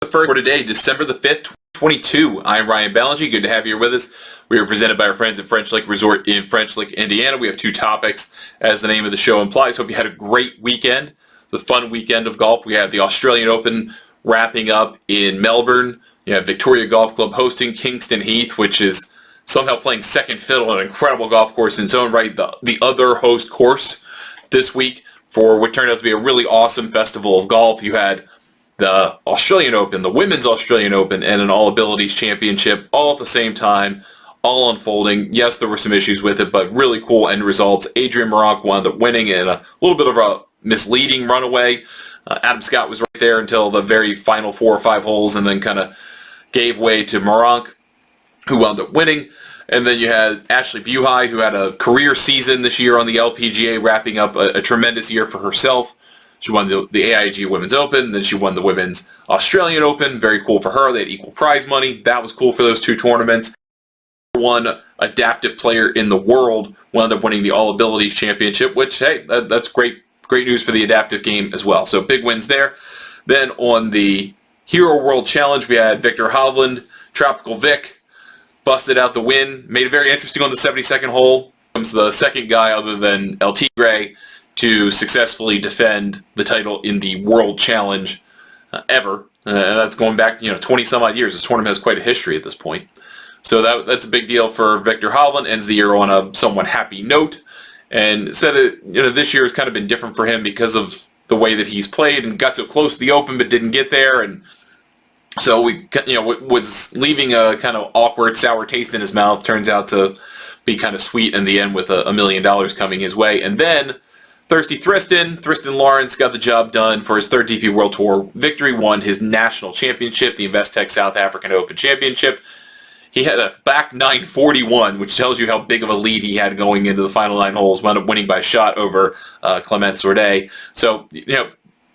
The first for today, December the 5th, 2022. I'm Ryan Ballingy. Good to have you here with us. We are presented by our friends at French Lake Resort in French Lake, Indiana. We have two topics, as the name of the show implies. Hope you had a great weekend, the fun weekend of golf. We had the Australian Open wrapping up in Melbourne. You have Victoria Golf Club hosting Kingston Heath, which is somehow playing second fiddle, an incredible golf course in its own right, the other host course this week for what turned out to be a really awesome festival of golf. You had the Australian Open, the Women's Australian Open, and an All Abilities Championship all at the same time, all unfolding. Yes, there were some issues with it, but really cool end results. Adrian Meronk wound up winning in a little bit of a misleading runaway. Adam Scott was right there until the very final 4 or 5 holes and then kind of gave way to Meronk, who wound up winning. And then you had Ashley Buhai, who had a career season this year on the LPGA, wrapping up a tremendous year for herself. She won the AIG Women's Open, then she won the Women's Australian Open. Very cool for her. They had equal prize money. That was cool for those two tournaments. One adaptive player in the world wound up winning the All Abilities Championship, which, hey, that's great news for the adaptive game as well. So big wins there. Then on the Hero World Challenge, we had Victor Hovland, Tropical Vic, busted out the win. Made it very interesting on the 72nd hole. Comes the second guy other than El Tigre to successfully defend the title in the World Challenge ever. And that's going back, 20 some odd years. This tournament has quite a history at this point. So that's a big deal for Victor Hovland. Ends the year on a somewhat happy note. And said that, this year has kind of been different for him because of the way that he's played and got so close to the Open but didn't get there. And so was leaving a kind of awkward, sour taste in his mouth. Turns out to be kind of sweet in the end with $1 million coming his way. And then Thirsty Tristan Lawrence got the job done for his third DP World Tour victory, won his national championship, the Investec South African Open Championship. He had a back 941, which tells you how big of a lead he had going into the final 9 holes, wound up winning by a shot over Clement Sordet. So,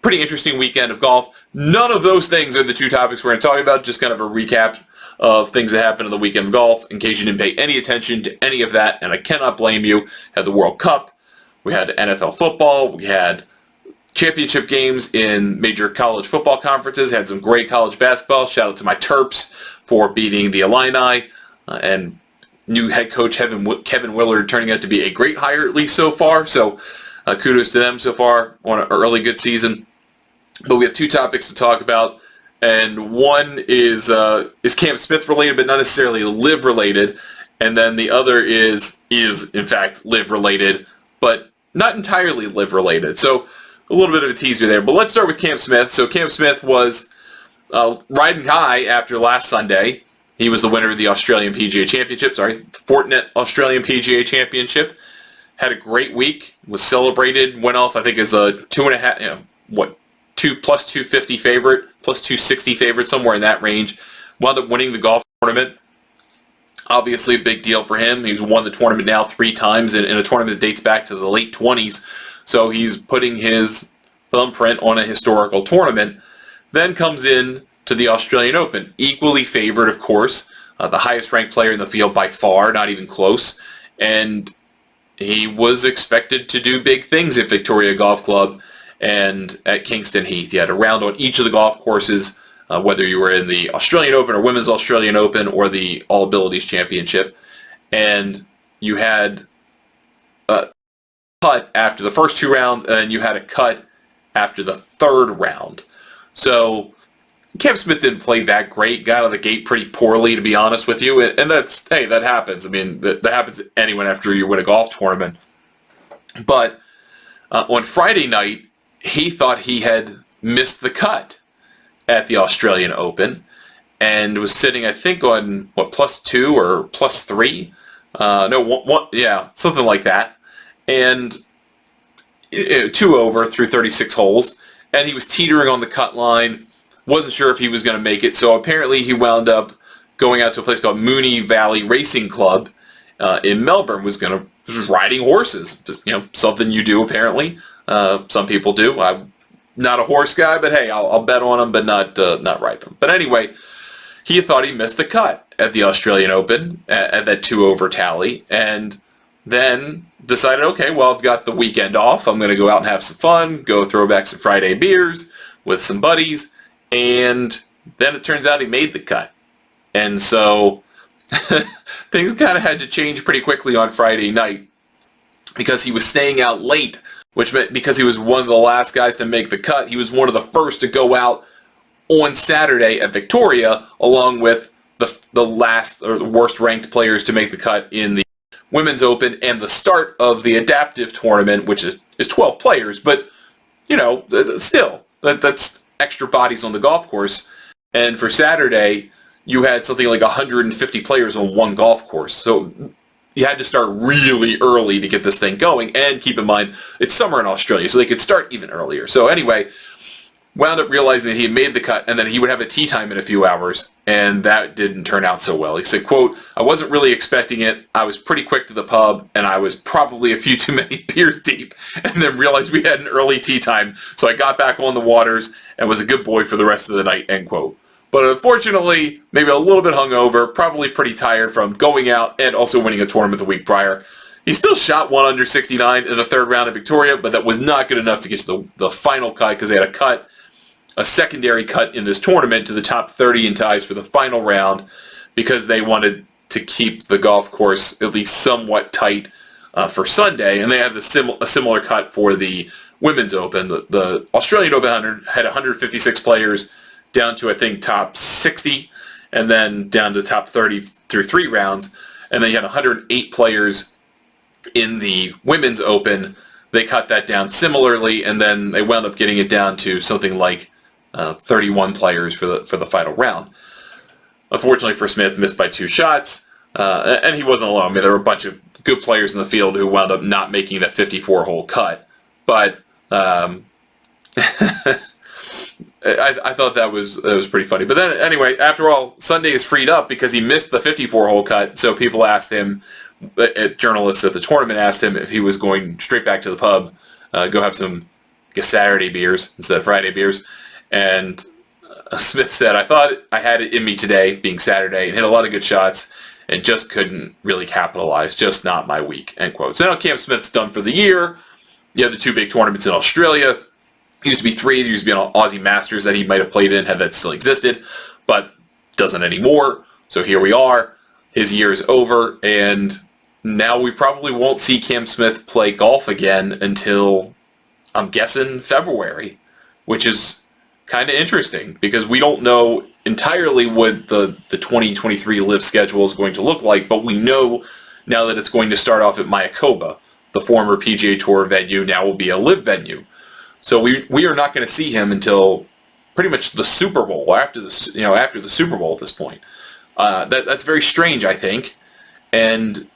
pretty interesting weekend of golf. None of those things are the two topics we're going to talk about, just kind of a recap of things that happened in the weekend of golf, in case you didn't pay any attention to any of that, and I cannot blame you. Had the World Cup. We had NFL football. We had championship games in major college football conferences. Had some great college basketball. Shout out to my Terps for beating the Illini. And new head coach Kevin Willard turning out to be a great hire, at least so far. So kudos to them so far on an early good season. But we have two topics to talk about. And one is Cam Smith related, but not necessarily live related. And then the other is in fact live related, but not entirely live related. So a little bit of a teaser there. But let's start with Cam Smith. So Cam Smith was riding high after last Sunday. He was the winner of the Australian PGA Championship. Fortinet Australian PGA Championship. Had a great week. Was celebrated. Went off, I think, as a 2.5, 2 plus 250 favorite, plus 260 favorite, somewhere in that range. Wound up winning the golf tournament. Obviously a big deal for him. He's won the tournament now 3 times in a tournament that dates back to the late 20s. So he's putting his thumbprint on a historical tournament. Then comes in to the Australian Open. Equally favored, of course. The highest ranked player in the field by far, not even close. And he was expected to do big things at Victoria Golf Club and at Kingston Heath. He had a round on each of the golf courses, whether you were in the Australian Open or Women's Australian Open or the All Abilities Championship. And you had a cut after the first 2 rounds, and then you had a cut after the 3rd round. So Cam Smith didn't play that great, got out of the gate pretty poorly, to be honest with you. And that happens. I mean, that happens to anyone after you win a golf tournament. But on Friday night, he thought he had missed the cut at the Australian Open and was sitting, I think, on, +2 or +3? Something like that. And 2 over through 36 holes. And he was teetering on the cut line. Wasn't sure if he was going to make it. So apparently he wound up going out to a place called Moonee Valley Racing Club in Melbourne. Was riding horses. Just, something you do apparently. Some people do. I'm not a horse guy, but hey, I'll bet on them, but not ride them. But anyway, he thought he missed the cut at the Australian Open at that 2 over tally, and then decided, okay, well, I've got the weekend off. I'm going to go out and have some fun, go throw back some Friday beers with some buddies, and Then it turns out he made the cut. And so things kind of had to change pretty quickly on Friday night because he was staying out late, which meant because he was one of the last guys to make the cut, he was one of the first to go out on Saturday at Victoria, along with the last or the worst ranked players to make the cut in the Women's Open and the start of the adaptive tournament, which is 12 players, but still that's extra bodies on the golf course. And for Saturday, you had something like 150 players on one golf course. So you had to start really early to get this thing going. And keep in mind, it's summer in Australia, so they could start even earlier. So anyway, wound up realizing that he had made the cut and then he would have a tee time in a few hours. And that didn't turn out so well. He said, quote, "I wasn't really expecting it. I was pretty quick to the pub and I was probably a few too many beers deep and then realized we had an early tee time. So I got back on the waters and was a good boy for the rest of the night," end quote. But unfortunately, maybe a little bit hungover, probably pretty tired from going out and also winning a tournament the week prior. He still shot 1 under 69 in the third round of Victoria, but that was not good enough to get to the final cut because they had a secondary cut in this tournament to the top 30 in ties for the final round because they wanted to keep the golf course at least somewhat tight for Sunday. And they had a similar cut for the Women's Open. The Australian Open had 156 players down to, I think, top 60, and then down to top 30 through 3 rounds. And then you had 108 players in the Women's Open. They cut that down similarly, and then they wound up getting it down to something like 31 players for the final round. Unfortunately for Smith, missed by 2 shots, and he wasn't alone. I mean, there were a bunch of good players in the field who wound up not making that 54-hole cut. But I thought that was pretty funny. But then, anyway, after all, Sunday is freed up because he missed the 54-hole cut. So people asked him, journalists at the tournament asked him if he was going straight back to the pub, go have some, I guess, Saturday beers instead of Friday beers. And Smith said, "I thought I had it in me today, being Saturday, and hit a lot of good shots, and just couldn't really capitalize. Just not my week," end quote. So now Cam Smith's done for the year. You have the 2 big tournaments in Australia. Used to be 3. There used to be an Aussie Masters that he might have played in had that still existed, but doesn't anymore. So here we are. His year is over, and now we probably won't see Cam Smith play golf again until, I'm guessing, February, which is kind of interesting because we don't know entirely what the 2023 LIV schedule is going to look like, but we know now that it's going to start off at Mayakoba, the former PGA Tour venue, now will be a LIV venue. So we are not going to see him until pretty much the Super Bowl, after the Super Bowl at this point. That's very strange, I think. And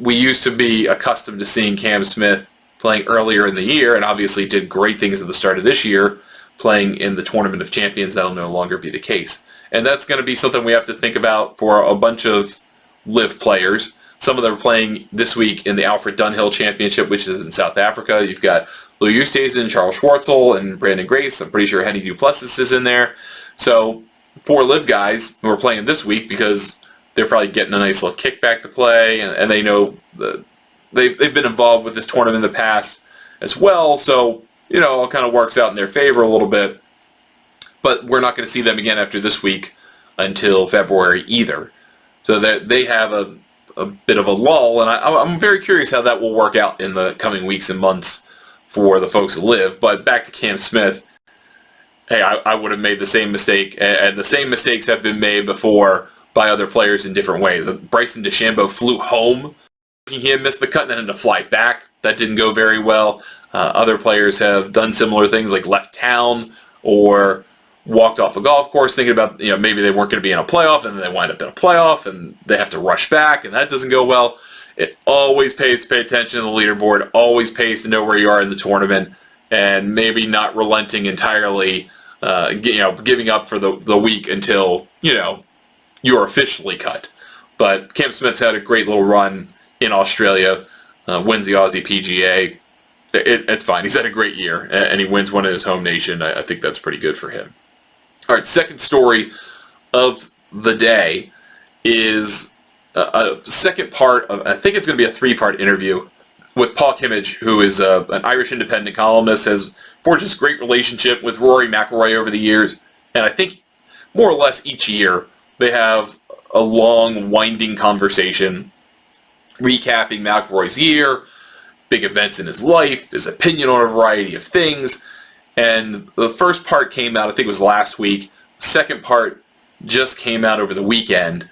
we used to be accustomed to seeing Cam Smith playing earlier in the year, and obviously did great things at the start of this year, playing in the Tournament of Champions. That'll no longer be the case. And that's going to be something we have to think about for a bunch of LIV players. Some of them are playing this week in the Alfred Dunhill Championship, which is in South Africa. You've got Lou Oosthuizen, Charles Schwartzel, and Brandon Grace. I'm pretty sure Henny Duplessis is in there. So 4 LIV guys who are playing this week because they're probably getting a nice little kickback to play, and they know that they've been involved with this tournament in the past as well. So, it all kind of works out in their favor a little bit. But we're not going to see them again after this week until February either. So that they have a bit of a lull, and I'm very curious how that will work out in the coming weeks and months for the folks who LIV. But back to Cam Smith, hey, I would have made the same mistake, and the same mistakes have been made before by other players in different ways. Bryson DeChambeau flew home, he had missed the cut and then had to fly back. That didn't go very well. Other players have done similar things, like left town or walked off a golf course thinking about, maybe they weren't going to be in a playoff, and then they wind up in a playoff, and they have to rush back, and that doesn't go well. It always pays to pay attention to the leaderboard, always pays to know where you are in the tournament, and maybe not relenting entirely, giving up for the week until, you're officially cut. But Cam Smith's had a great little run in Australia, wins the Aussie PGA. It's fine. He's had a great year, and he wins one in his home nation. I think that's pretty good for him. All right, second story of the day is a second part of, I think it's going to be a 3-part interview with Paul Kimmage, who is an Irish independent columnist, has forged this great relationship with Rory McIlroy over the years, and I think more or less each year, they have a long, winding conversation recapping McIlroy's year, big events in his life, his opinion on a variety of things. And the first part came out, I think it was last week. Second part just came out over the weekend.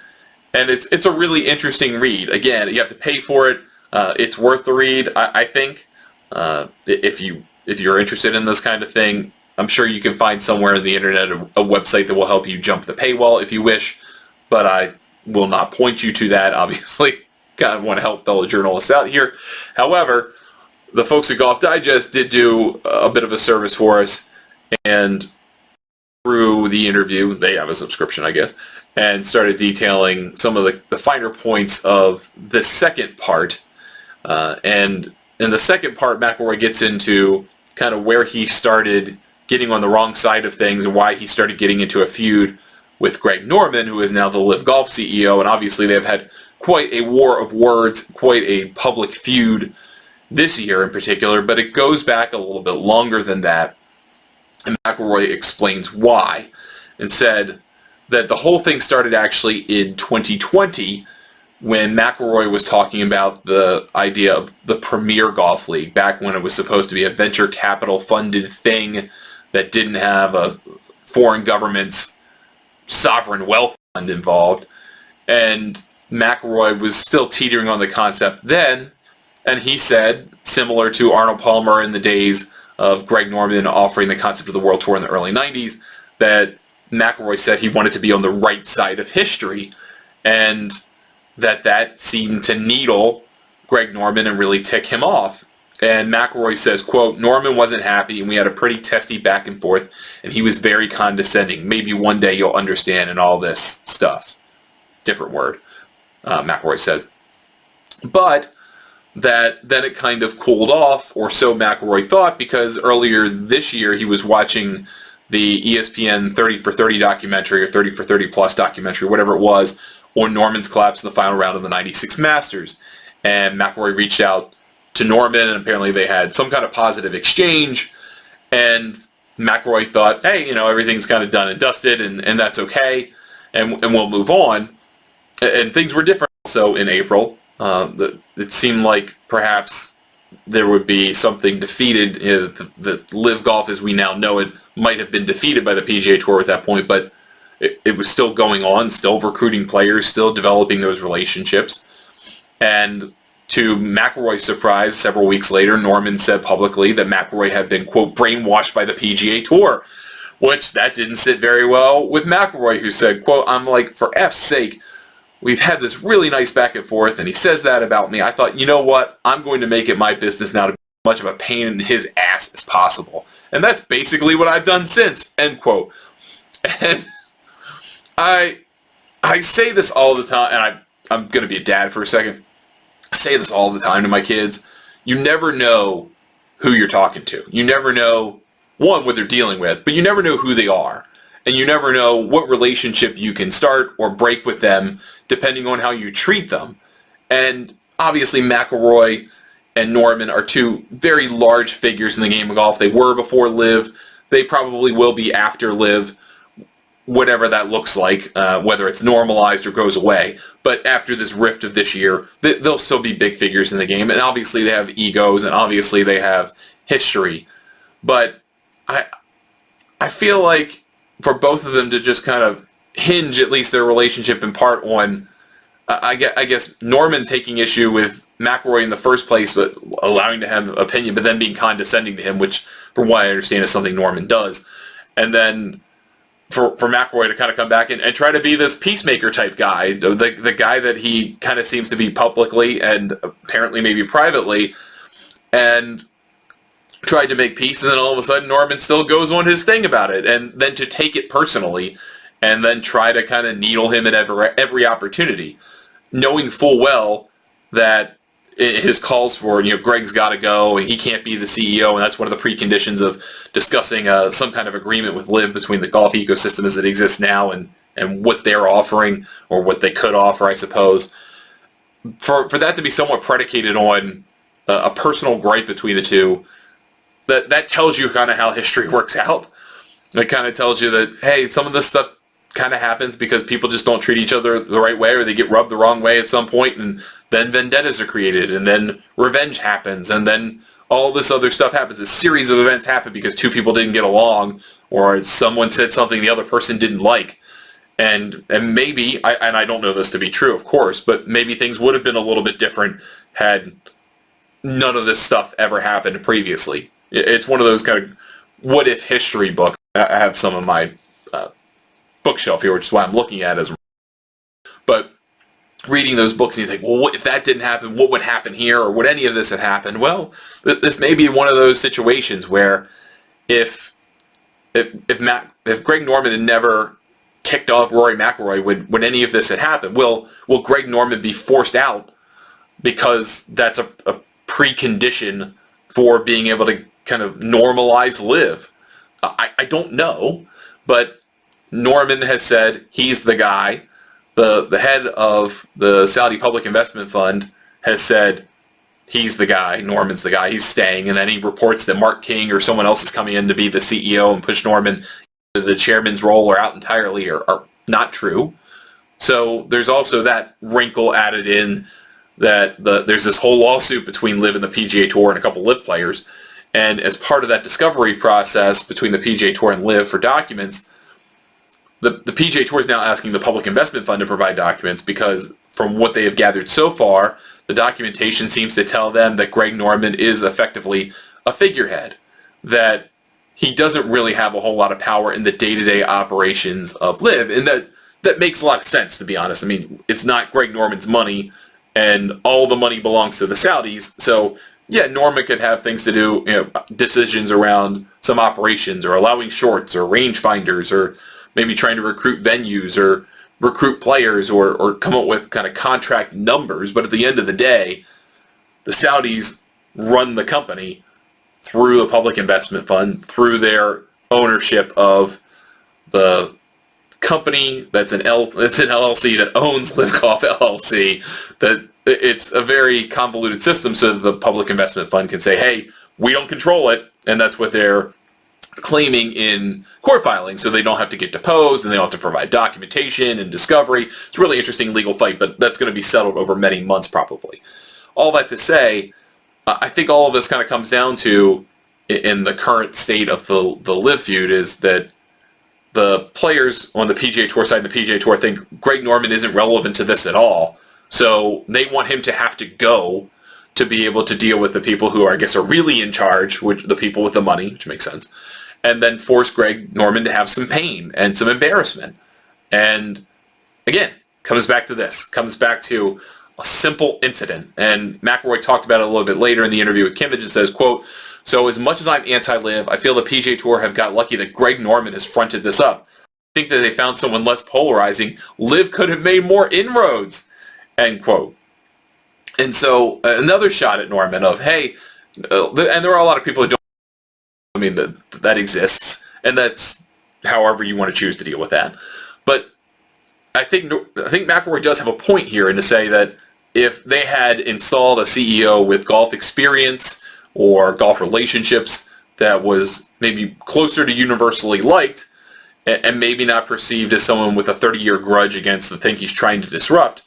And it's a really interesting read. Again, you have to pay for it. It's worth the read, I think. If you're interested in this kind of thing, I'm sure you can find somewhere on the internet a website that will help you jump the paywall if you wish. But I will not point you to that, obviously. Kind of want to help fellow journalists out here. However, the folks at Golf Digest did do a bit of a service for us, and through the interview, they have a subscription, I guess, and started detailing some of the finer points of the second part. And in the second part, McIlroy gets into kind of where he started getting on the wrong side of things and why he started getting into a feud with Greg Norman, who is now the Live Golf CEO, and obviously they've had quite a war of words, quite a public feud this year in particular, but it goes back a little bit longer than that. And McIlroy explains why, and said that the whole thing started actually in 2020 when McIlroy was talking about the idea of the Premier Golf League, back when it was supposed to be a venture capital funded thing that didn't have a foreign government's sovereign wealth fund involved. And McIlroy was still teetering on the concept then, and he said, similar to Arnold Palmer in the days of Greg Norman offering the concept of the World Tour in the early 90s, that McIlroy said he wanted to be on the right side of history, and that seemed to needle Greg Norman and really tick him off. And McIlroy says, quote, "Norman wasn't happy, and we had a pretty testy back and forth, and he was very condescending. Maybe one day you'll understand and all this stuff." Different word, McIlroy said. But that then it kind of cooled off, or so McIlroy thought, because earlier this year he was watching the ESPN 30 for 30 documentary, or 30 for 30 plus documentary, whatever it was, on Norman's collapse in the final round of the 96 Masters. And McIlroy reached out to Norman, and apparently they had some kind of positive exchange, and McIlroy thought, hey, everything's kind of done and dusted, and that's okay, and we'll move on. And things were different also in April. It seemed like perhaps there would be something defeated. The Live Golf as we now know it might have been defeated by the PGA Tour at that point, but it was still going on, still recruiting players, still developing those relationships. And to McIlroy's surprise, several weeks later, Norman said publicly that McIlroy had been, quote, brainwashed by the PGA Tour, which that didn't sit very well with McIlroy, who said, quote, "I'm like, for F's sake, we've had this really nice back and forth, and he says that about me. I thought, you know what? I'm going to make it my business now to be as much of a pain in his ass as possible. And that's basically what I've done since," end quote. And I say this all the time, and I'm going to be a dad for a second. I say this all the time to my kids. You never know who you're talking to. You never know, one, what they're dealing with, but you never know who they are. And you never know what relationship you can start or break with them depending on how you treat them. And obviously McIlroy and Norman are two very large figures in the game of golf. They were before Live. They probably will be after Live, whatever that looks like, whether it's normalized or goes away. But after this rift of this year, they'll still be big figures in the game. And obviously they have egos, and obviously they have history. But I feel like for both of them to just kind of hinge at least their relationship in part on, I guess, Norman taking issue with McIlroy in the first place, but allowing to have an opinion, but then being condescending to him, which, from what I understand, is something Norman does. And then for McIlroy to kind of come back and try to be this peacemaker type guy, the guy that he kind of seems to be publicly and apparently maybe privately, and tried to make peace, and then all of a sudden Norman still goes on his thing about it, and then to take it personally, and then try to kind of needle him at every opportunity, knowing full well that his calls for, Greg's got to go, and he can't be the CEO, and that's one of the preconditions of discussing some kind of agreement with Live between the golf ecosystem as it exists now and what they're offering, or what they could offer, I suppose. For that to be somewhat predicated on a personal gripe between the two, that tells you kind of how history works out. It kind of tells you that, hey, some of this stuff kind of happens because people just don't treat each other the right way, or they get rubbed the wrong way at some point, and then vendettas are created, and then revenge happens, and then all this other stuff happens. A series of events happen because two people didn't get along, or someone said something the other person didn't like. And maybe, I don't know this to be true, of course, but maybe things would have been a little bit different had none of this stuff ever happened previously. It's one of those kind of what-if history books. I have some on my bookshelf here, which is why I'm looking at it. But reading those books and you think, well, what, if that didn't happen, what would happen here? Or would any of this have happened? Well, this may be one of those situations where if Greg Norman had never ticked off Rory McIlroy, would any of this have happened? Will Greg Norman be forced out because that's a precondition for being able to kind of normalize LIV? I don't know, but Norman has said he's the guy. The head of the Saudi Public Investment Fund has said he's the guy, Norman's the guy, he's staying, and then he reports that Mark King or someone else is coming in to be the CEO and push Norman the chairman's role or out entirely are not true. So there's also that wrinkle added in that there's this whole lawsuit between LIV and the PGA Tour and a couple LIV players. And as part of that discovery process between the PGA Tour and LIV for documents, the PGA Tour is now asking the Public Investment Fund to provide documents because from what they have gathered so far, the documentation seems to tell them that Greg Norman is effectively a figurehead, that he doesn't really have a whole lot of power in the day-to-day operations of LIV, and that makes a lot of sense, to be honest. I mean, it's not Greg Norman's money, and all the money belongs to the Saudis, so yeah, Norman could have things to do, decisions around some operations, or allowing shorts, or rangefinders, or maybe trying to recruit venues, or recruit players, or come up with kind of contract numbers, but at the end of the day, the Saudis run the company through the Public Investment Fund, through their ownership of the company that's an LLC that owns LIV Golf LLC. That it's a very convoluted system, so that the Public Investment Fund can say, hey, we don't control it, and that's what they're claiming in court filings, so they don't have to get deposed and they don't have to provide documentation and discovery. It's a really interesting legal fight, but that's going to be settled over many months probably. All that to say, I think all of this kind of comes down to, in the current state of the LIV feud, is that the players on the PGA Tour side and the PGA Tour think Greg Norman isn't relevant to this at all, so they want him to have to go to be able to deal with the people who I guess are really in charge, which the people with the money, which makes sense, and then force Greg Norman to have some pain and some embarrassment. And again, comes back to a simple incident. And McIlroy talked about it a little bit later in the interview with Kimmage and says, quote, "So as much as I'm anti-LIV, I feel the PGA Tour have got lucky that Greg Norman has fronted this up. I think that they found someone less polarizing. LIV could have made more inroads," end quote. And so another shot at Norman of, hey, and there are a lot of people who don't, I mean, that exists, and that's however you want to choose to deal with that. But I think McIlroy does have a point here in to say that if they had installed a CEO with golf experience or golf relationships that was maybe closer to universally liked and maybe not perceived as someone with a 30-year grudge against the thing he's trying to disrupt,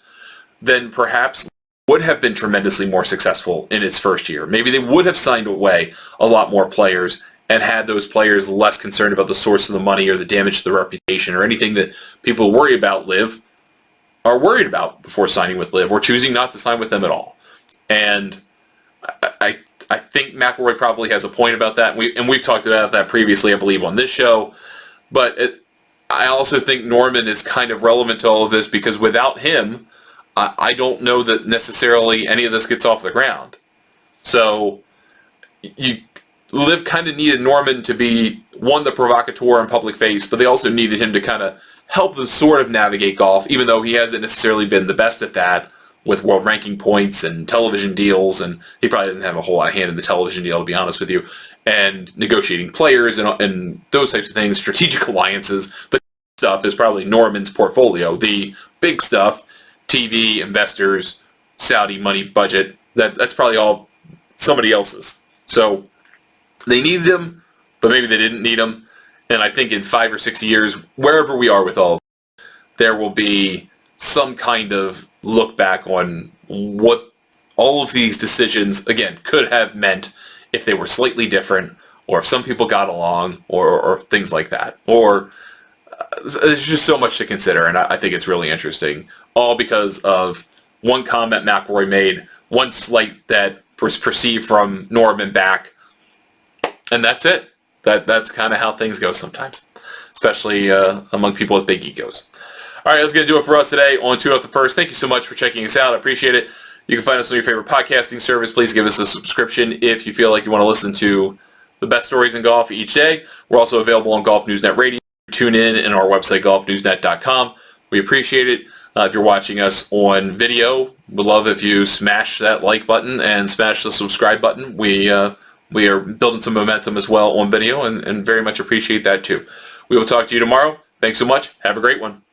then perhaps would have been tremendously more successful in its first year. Maybe they would have signed away a lot more players and had those players less concerned about the source of the money or the damage to the reputation or anything that people worry about LIV are worried about before signing with LIV or choosing not to sign with them at all. And I think McIlroy probably has a point about that, and we've talked about that previously, I believe, on this show. But I also think Norman is kind of relevant to all of this because without him, I don't know that necessarily any of this gets off the ground. So LIV kind of needed Norman to be, one, the provocateur and public face, but they also needed him to kind of help them sort of navigate golf, even though he hasn't necessarily been the best at that with world ranking points and television deals, and he probably doesn't have a whole lot of hand in the television deal, to be honest with you, and negotiating players and those types of things, strategic alliances. The stuff is probably Norman's portfolio. The big stuff, TV, investors, Saudi money, budget, that's probably all somebody else's. So they needed him, but maybe they didn't need him. And I think in 5 or 6 years, wherever we are with all of there will be some kind of look back on what all of these decisions, again, could have meant if they were slightly different, or if some people got along, or things like that. Or there's just so much to consider, and I think it's really interesting. All because of one comment McIlroy made, one slight that was perceived from Norman back, and that's it. That's kind of how things go sometimes, especially among people with big egos. All right, that's going to do it for us today on Two Up the First. Thank you so much for checking us out. I appreciate it. You can find us on your favorite podcasting service. Please give us a subscription if you feel like you want to listen to the best stories in golf each day. We're also available on Golf Newsnet Radio. Tune in and our website, golfnewsnet.com. We appreciate it. If you're watching us on video, we'd love if you smash that like button and smash the subscribe button. We are building some momentum as well on video, and very much appreciate that too. We will talk to you tomorrow. Thanks so much. Have a great one.